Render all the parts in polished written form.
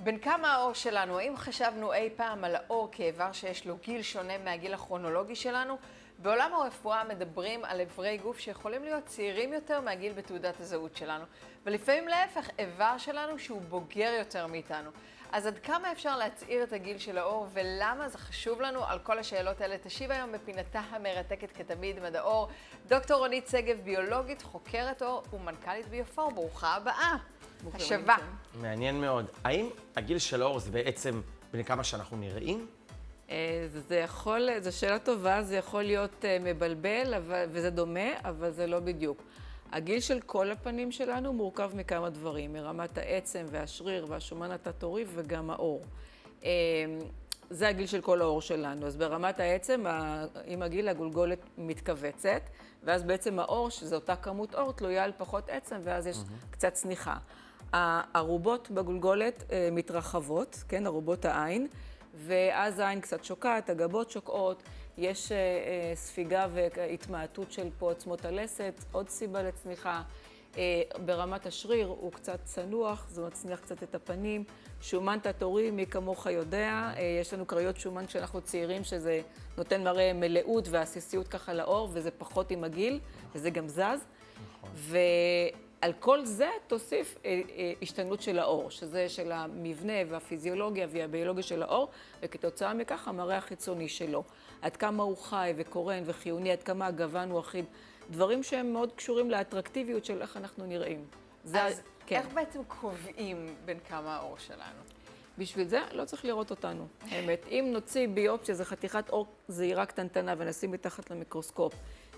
בין כמה העור שלנו? האם חשבנו אי פעם על העור כאיבר שיש לו גיל שונה מהגיל הכרונולוגי שלנו? בעולם הרפואה מדברים על איברי גוף שיכולים להיות צעירים יותר מהגיל בתעודת הזהות שלנו. ולפעמים להפך, איבר שלנו שהוא בוגר יותר מאיתנו. אז עד כמה אפשר להצעיר את הגיל של העור ולמה זה חשוב לנו? על כל השאלות האלה תשיב היום בפינתה המרתקת כתמיד מדעור. דוקטור רונית שגב, ביולוגית, חוקרת עור ומנכ"לית ביופור. ברוכה הבאה. השבה. מעניין מאוד. האם הגיל של העור זה בעצם בין כמה שאנחנו נראים? זו שאלה טובה, זה יכול להיות מבלבל וזה דומה, אבל זה לא בדיוק. הגיל של כל הפנים שלנו מורכב מכמה דברים, מרמת העצם והשריר והשומן התת-עורי וגם העור. זה הגיל של כל העור שלנו. אז ברמת העצם, עם הגיל הגולגולת מתכווצת, ואז בעצם העור, שזו אותה כמות עור, תלויה על פחות עצם, ואז יש קצת צניחה. הערובות בגולגולת מתרחבות, כן, ערובות העין, ואז העין קצת שוקעת, הגבות שוקעות, יש ספיגה והתמעטות של פה עצמות הלסת, עוד סיבה לצניחה. ברמת השריר הוא קצת צנוח, זה מצניח קצת את הפנים. שומן תת-עורי, מי כמוך יודע, יש לנו קריות שומן כשאנחנו צעירים, שזה נותן מראה מלאות ועסיסיות ככה לעור, וזה פחות עם הגיל, וזה גם זז. ועל כל זה תוסיף השתנות של העור, שזה של המבנה והפיזיולוגיה והביולוגיה של העור, וכתוצאה מכך המראה החיצוני שלו. עד כמה הוא חי וקורן וחיוני, עד כמה הגוון הוא אחיד. דברים שהם מאוד קשורים לאטרקטיביות של איך אנחנו נראים. אז איך בעצם קובעים בין כמה העור שלנו? בשביל זה לא צריך לראות אותנו. האמת, אם נוציא ביופסיה, זה חתיכת עור זעירה קטנטנה ונשים מתחת למיקרוסקופ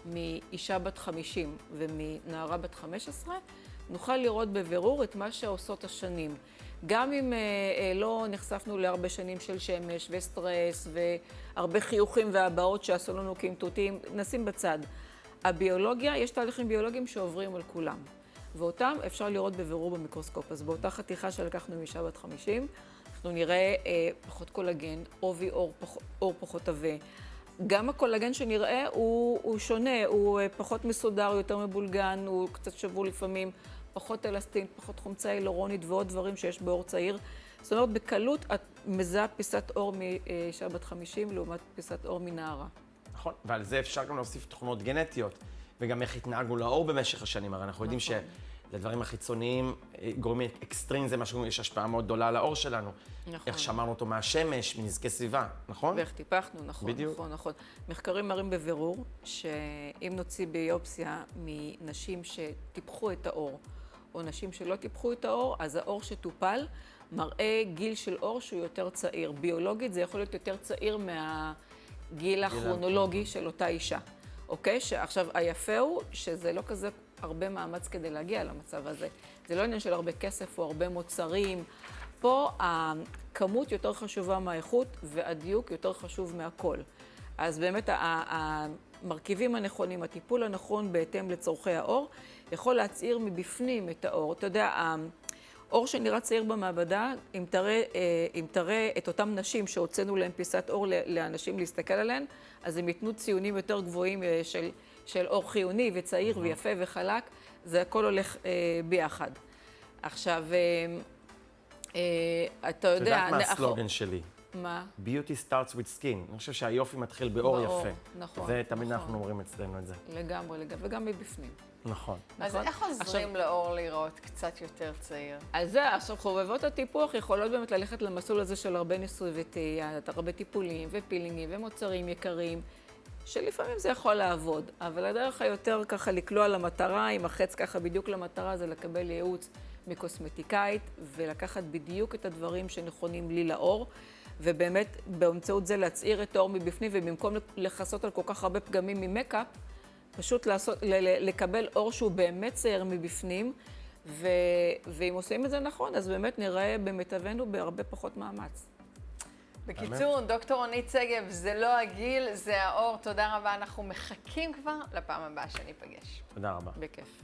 מאישה בת 50 ומנערה בת 15, נוכל לראות בבירור את מה שעושות השנים. גם אם לא נחשפנו להרבה שנים של שמש וסטרס והרבה חיוכים והבעות שעשו לנו קמטוטים, נשים בצד. הביולוגיה, יש תהליכים ביולוגיים שעוברים על כולם, ואותם אפשר לראות בבירור במיקרוסקופ. אז באותה חתיכה שלקחנו מאישה בת 50, אנחנו נראה פחות קולגן, עובי עור פחות עבה. גם הקולגן שנראה הוא שונה, הוא פחות מסודר, יותר מבולגן, הוא קצת שבור לפעמים, פחות אלסטין, פחות חומצה הילורונית ועוד דברים שיש בעור צעיר. זאת אומרת, בקלות את מזהה פיסת עור מאישה בת 50 לעומת פיסת עור מנערה. נכון, ועל זה אפשר גם להוסיף תכונות גנטיות, וגם איך התנהגנו לעור במשך השנים. הרי אנחנו יודעים שלדברים החיצוניים, גורמים אקסטרים זה משהו, יש השפעה מאוד גדולה על העור שלנו. נכון. איך שמרנו אותו מהשמש, מנזקי סביבה, נכון? ואיך טיפחנו, נכון, בדיוק. נכון. מחקרים מראים בבירור שאם נוציא ביופסיה מנשים שטיפחו את העור, או נשים שלא טיפחו את העור, אז העור שטופל מראה גיל של עור שהוא יותר צעיר. ביולוגית זה יכול להיות יותר צעיר גיל הכרונולוגי של אותה אישה, אוקיי? עכשיו, היפה הוא שזה לא כזה הרבה מאמץ כדי להגיע למצב הזה. זה לא עניין של הרבה כסף או הרבה מוצרים. פה הכמות יותר חשובה מהאיכות והדיוק יותר חשוב מהכל. אז באמת המרכיבים הנכונים, הטיפול הנכון בהתאם לצורכי העור, יכול להצעיר מבפנים את העור. אתה יודע, עור שנראה צעיר במעבדה, אם תראה את אותם נשים שהוצאנו להם פיסת עור לאנשים להסתכל עליהן, אז הם ייתנו ציונים יותר גבוהים של עור חיוני וצעיר ויפה וחלק, זה הכל הולך ביחד. עכשיו, אתה יודע... את יודעת מה הסלוגן שלי? מה? Beauty starts with skin. אני חושב שהיופי מתחיל בעור יפה. נכון. זה תמיד אנחנו אומרים אצלנו את זה. לגמרי, וגם מבפנים. נכון. אז איך עוזרים לעור לראות קצת יותר צעיר? אז זה, עכשיו חובבות הטיפוח יכולות באמת ללכת למסלול הזה של הרבה ניסוי וטעייה, הרבה טיפולים ופילינגים ומוצרים יקרים, שלפעמים זה יכול לעבוד, אבל הדרך היותר ככה לקלוע למטרה, עם החץ ככה בדיוק למטרה, זה לקבל ייעוץ מקוסמטיקאית ולקחת בדיוק את הדברים שנכונים לי לעור, ובאמת באמצעות זה להצעיר את העור מבפנים, ובמקום לחסות על כל כך הרבה פגמים ממקאפ, פשוט לקבל עור שהוא באמת צעיר מבפנים, ואם עושים את זה נכון, אז באמת נראה במיטבנו בהרבה פחות מאמץ. בקיצור, דוקטור רונית שגב, זה לא הגיל, זה העור. תודה רבה, אנחנו מחכים כבר לפעם הבאה שניפגש. תודה רבה. בכיף.